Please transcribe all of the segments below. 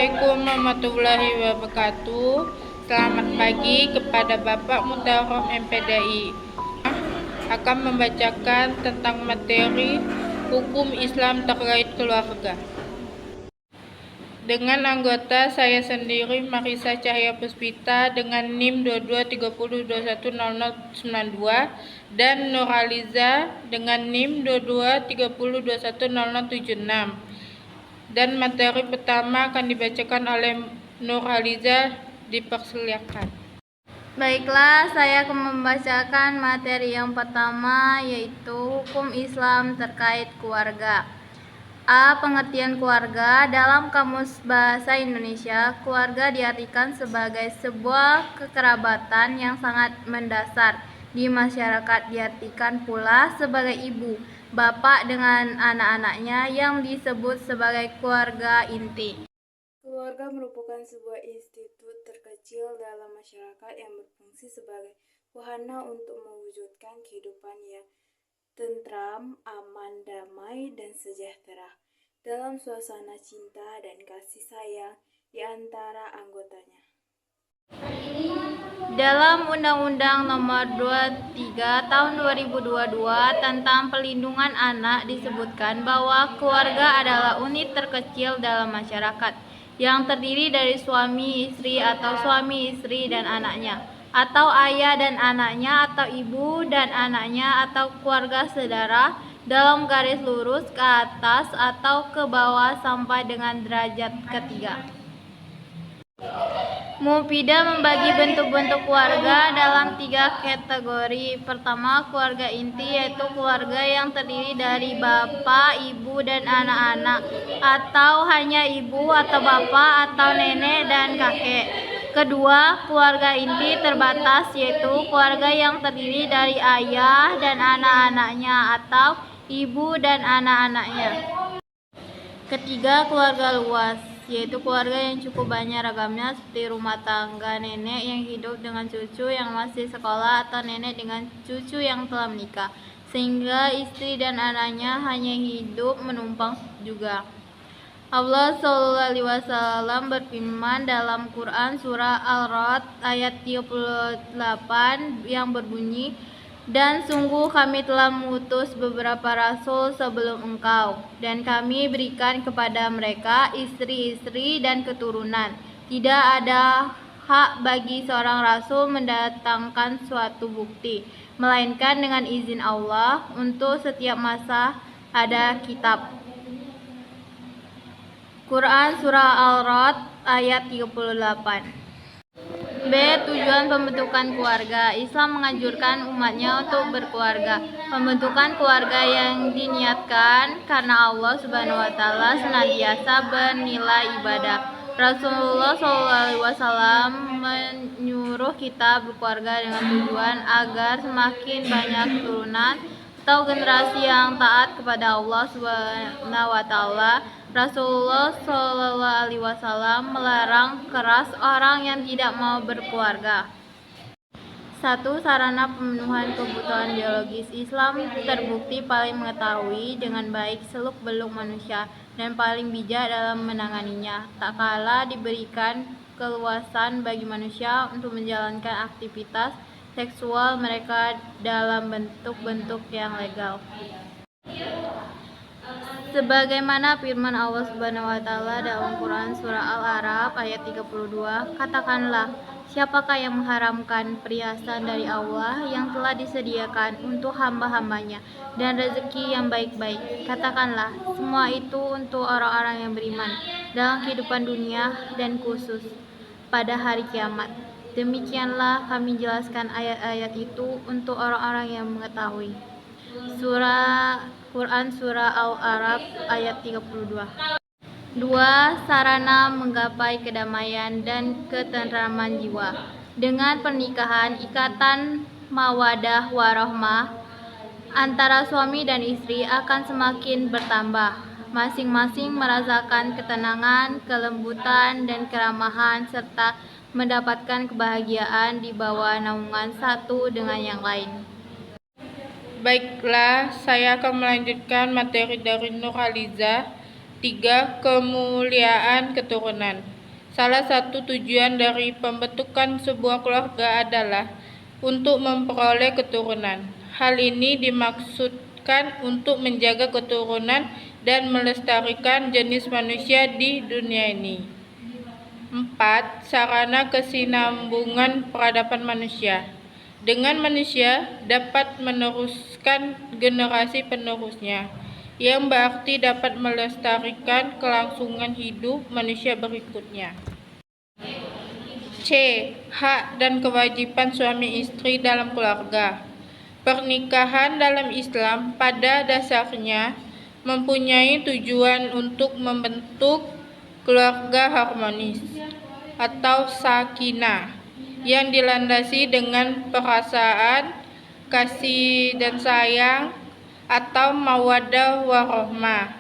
Assalamualaikum warahmatullahi wabarakatuh. Selamat pagi kepada Bapak Mudarom MPDI. Akan membacakan tentang materi hukum Islam terkait keluarga. Dengan anggota saya sendiri, Marisa Cahya Puspita, dengan NIM 2230210092, dan Nuraliza dengan NIM 2230210076. Dan materi pertama akan dibacakan oleh Nuraliza. Dipersilakan. Baiklah, saya akan membacakan materi yang pertama, yaitu hukum Islam terkait keluarga. A. Pengertian keluarga. Dalam Kamus Bahasa Indonesia, keluarga diartikan sebagai sebuah kekerabatan yang sangat mendasar di masyarakat. Diartikan pula sebagai ibu, bapak dengan anak-anaknya yang disebut sebagai keluarga inti. Keluarga merupakan sebuah institut terkecil dalam masyarakat yang berfungsi sebagai wahana untuk mewujudkan kehidupan yang tentram, aman, damai, dan sejahtera dalam suasana cinta dan kasih sayang di antara anggotanya. Dalam Undang-Undang Nomor 23 Tahun 2022 tentang Perlindungan Anak disebutkan bahwa keluarga adalah unit terkecil dalam masyarakat yang terdiri dari suami istri atau suami istri dan anaknya, atau ayah dan anaknya, atau ibu dan anaknya, atau keluarga saudara dalam garis lurus ke atas atau ke bawah sampai dengan derajat ketiga. Mufidah membagi bentuk-bentuk keluarga dalam 3 kategori. Pertama, keluarga inti, yaitu keluarga yang terdiri dari bapak, ibu, dan anak-anak, atau hanya ibu atau bapak atau nenek dan kakek. Kedua, keluarga inti terbatas, yaitu keluarga yang terdiri dari ayah dan anak-anaknya, atau ibu dan anak-anaknya. Ketiga, keluarga luas, yaitu keluarga yang cukup banyak ragamnya, seperti rumah tangga nenek yang hidup dengan cucu yang masih sekolah, atau nenek dengan cucu yang telah menikah, sehingga istri dan anaknya hanya hidup menumpang juga. Allah SAW berfirman dalam Quran surah Al-Ra'd ayat 38 yang berbunyi, "Dan sungguh kami telah mengutus beberapa rasul sebelum engkau, dan kami berikan kepada mereka istri-istri dan keturunan. Tidak ada hak bagi seorang rasul mendatangkan suatu bukti, melainkan dengan izin Allah. Untuk setiap masa ada kitab." Quran surah Al-Ra'd ayat 38. B. Tujuan pembentukan keluarga. Islam menganjurkan umatnya untuk berkeluarga. Pembentukan keluarga yang diniatkan karena Allah Subhanahu wa Ta'ala senantiasa bernilai ibadah. Rasulullah SAW menyuruh kita berkeluarga dengan tujuan agar semakin banyak keturunan atau generasi yang taat kepada Allah Subhanahu wa Ta'ala. Rasulullah SAW melarang keras orang yang tidak mau berkeluarga. 1. Sarana pemenuhan kebutuhan biologis. Islam terbukti paling mengetahui dengan baik seluk-beluk manusia dan paling bijak dalam menanganinya. Tak kalah diberikan keluasan bagi manusia untuk menjalankan aktivitas seksual mereka dalam bentuk-bentuk yang legal. Sebagaimana firman Allah Subhanahu wa Ta'ala dalam Quran surah Al-A'raf ayat 32, "Katakanlah, siapakah yang mengharamkan perhiasan dari Allah yang telah disediakan untuk hamba-hambanya dan rezeki yang baik-baik? Katakanlah, semua itu untuk orang-orang yang beriman dalam kehidupan dunia dan khusus pada hari kiamat. Demikianlah kami jelaskan ayat-ayat itu untuk orang-orang yang mengetahui." Quran surah Al-A'raf ayat 32. 2. Sarana menggapai kedamaian dan ketentraman jiwa. Dengan pernikahan, ikatan mawadah warahmah antara suami dan istri akan semakin bertambah. Masing-masing merasakan ketenangan, kelembutan, dan keramahan, serta mendapatkan kebahagiaan di bawah naungan satu dengan yang lain. Baiklah, saya akan melanjutkan materi dari Nuraliza. 3. Kemuliaan keturunan. Salah satu tujuan dari pembentukan sebuah keluarga adalah untuk memperoleh keturunan. Hal ini dimaksudkan untuk menjaga keturunan dan melestarikan jenis manusia di dunia ini. 4. Sarana kesinambungan peradaban manusia. Dengan manusia dapat meneruskan generasi penerusnya, yang berarti dapat melestarikan kelangsungan hidup manusia berikutnya. C. Hak dan kewajiban suami istri dalam keluarga. Pernikahan dalam Islam pada dasarnya mempunyai tujuan untuk membentuk keluarga harmonis atau sakinah yang dilandasi dengan perasaan, kasih dan sayang atau mawaddah warahmah.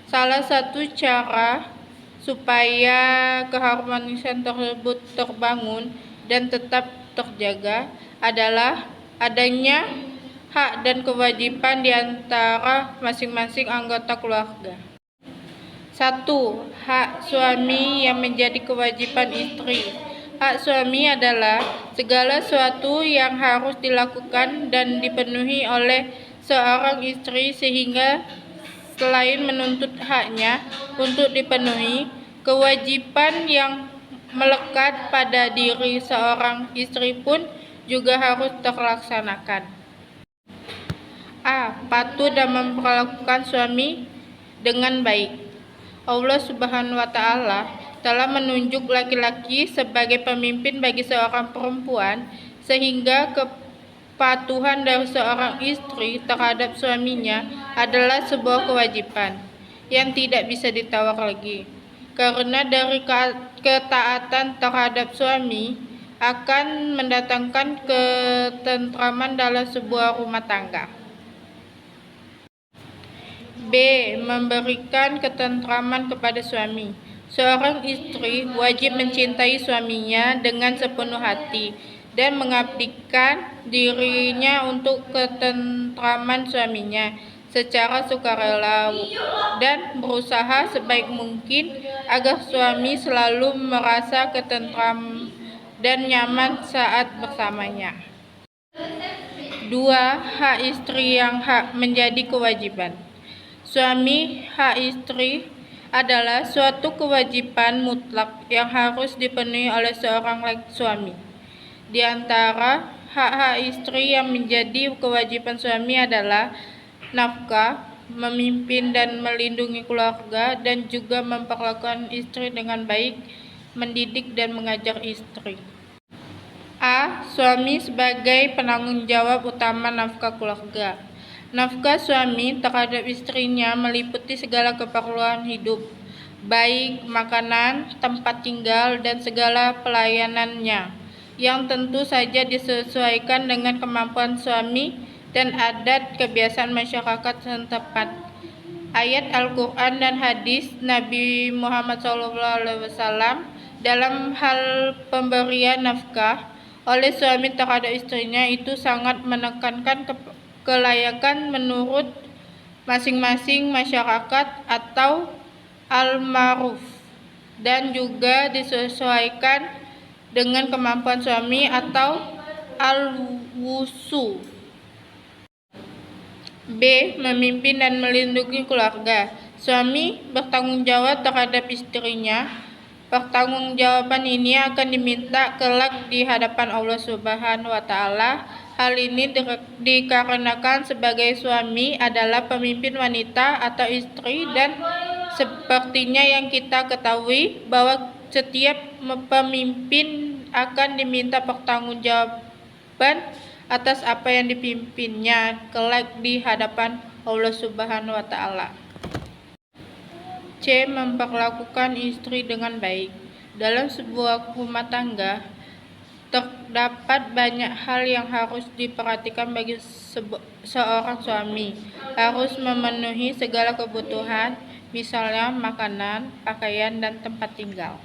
Salah satu cara supaya keharmonisan tersebut terbangun dan tetap terjaga adalah adanya hak dan kewajiban di antara masing-masing anggota keluarga. 1. Hak suami yang menjadi kewajiban istri. Hak suami adalah segala sesuatu yang harus dilakukan dan dipenuhi oleh seorang istri sehingga selain menuntut haknya untuk dipenuhi, kewajiban yang melekat pada diri seorang istri pun juga harus terlaksanakan. A. Patuh dan memperlakukan suami dengan baik. Allah Subhanahu wa Ta'ala telah menunjuk laki-laki sebagai pemimpin bagi seorang perempuan, sehingga kepatuhan dari seorang istri terhadap suaminya adalah sebuah kewajiban yang tidak bisa ditawar lagi. Karena dari ketaatan terhadap suami akan mendatangkan ketentraman dalam sebuah rumah tangga. B. Memberikan ketentraman kepada suami. Seorang istri wajib mencintai suaminya dengan sepenuh hati dan mengabdikan dirinya untuk ketentraman suaminya secara sukarela dan berusaha sebaik mungkin agar suami selalu merasa ketentram dan nyaman saat bersamanya. 2. Hak istri yang hak menjadi kewajiban. Suami hak istri adalah suatu kewajiban mutlak yang harus dipenuhi oleh seorang suami. Di antara hak-hak istri yang menjadi kewajiban suami adalah nafkah, memimpin dan melindungi keluarga, dan juga memperlakukan istri dengan baik, mendidik dan mengajar istri. A. Suami sebagai penanggung jawab utama nafkah keluarga. Nafkah suami terhadap istrinya meliputi segala keperluan hidup, baik makanan, tempat tinggal, dan segala pelayanannya, yang tentu saja disesuaikan dengan kemampuan suami dan adat kebiasaan masyarakat setempat. Ayat Al-Quran dan hadis Nabi Muhammad SAW dalam hal pemberian nafkah oleh suami terhadap istrinya itu sangat menekankan kelayakan menurut masing-masing masyarakat atau al-ma'ruf, dan juga disesuaikan dengan kemampuan suami atau al-wusu. B. Memimpin dan melindungi keluarga. Suami bertanggung jawab terhadap istrinya. Pertanggungjawaban ini akan diminta kelak di hadapan Allah Subhanahu wa Ta'ala. Hal ini dikarenakan sebagai suami adalah pemimpin wanita atau istri, dan sepertinya yang kita ketahui bahwa setiap pemimpin akan diminta pertanggungjawaban atas apa yang dipimpinnya kelak di hadapan Allah Subhanahu wa Ta'ala. C. Memperlakukan istri dengan baik. Dalam sebuah rumah tangga terdapat banyak hal yang harus diperhatikan bagi seorang suami. Harus memenuhi segala kebutuhan, misalnya makanan, pakaian, dan tempat tinggal.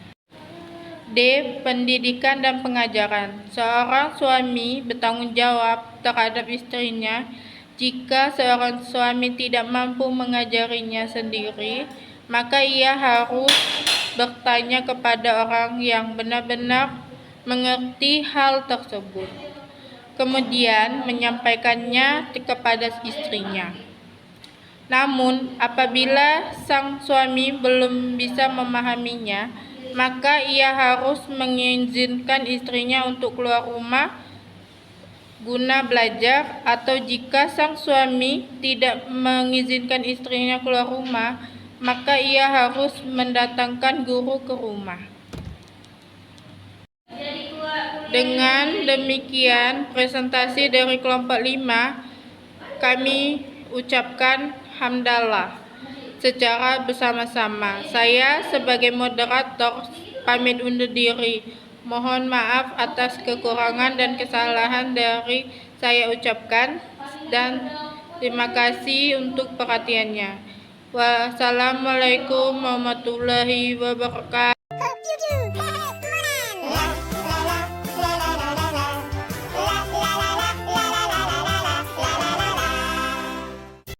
D. Pendidikan dan pengajaran. Seorang suami bertanggung jawab terhadap istrinya. Jika seorang suami tidak mampu mengajarinya sendiri, maka ia harus bertanya kepada orang yang benar-benar mengerti hal tersebut, kemudian menyampaikannya kepada istrinya. Namun, apabila sang suami belum bisa memahaminya, maka ia harus mengizinkan istrinya untuk keluar rumah guna belajar, atau jika sang suami tidak mengizinkan istrinya keluar rumah, maka ia harus mendatangkan guru ke rumah. Dengan demikian, presentasi dari kelompok 5 kami ucapkan hamdalah secara bersama-sama. Saya sebagai moderator pamit undur diri. Mohon maaf atas kekurangan dan kesalahan dari saya ucapkan, dan terima kasih untuk perhatiannya. Wassalamualaikum warahmatullahi wabarakatuh.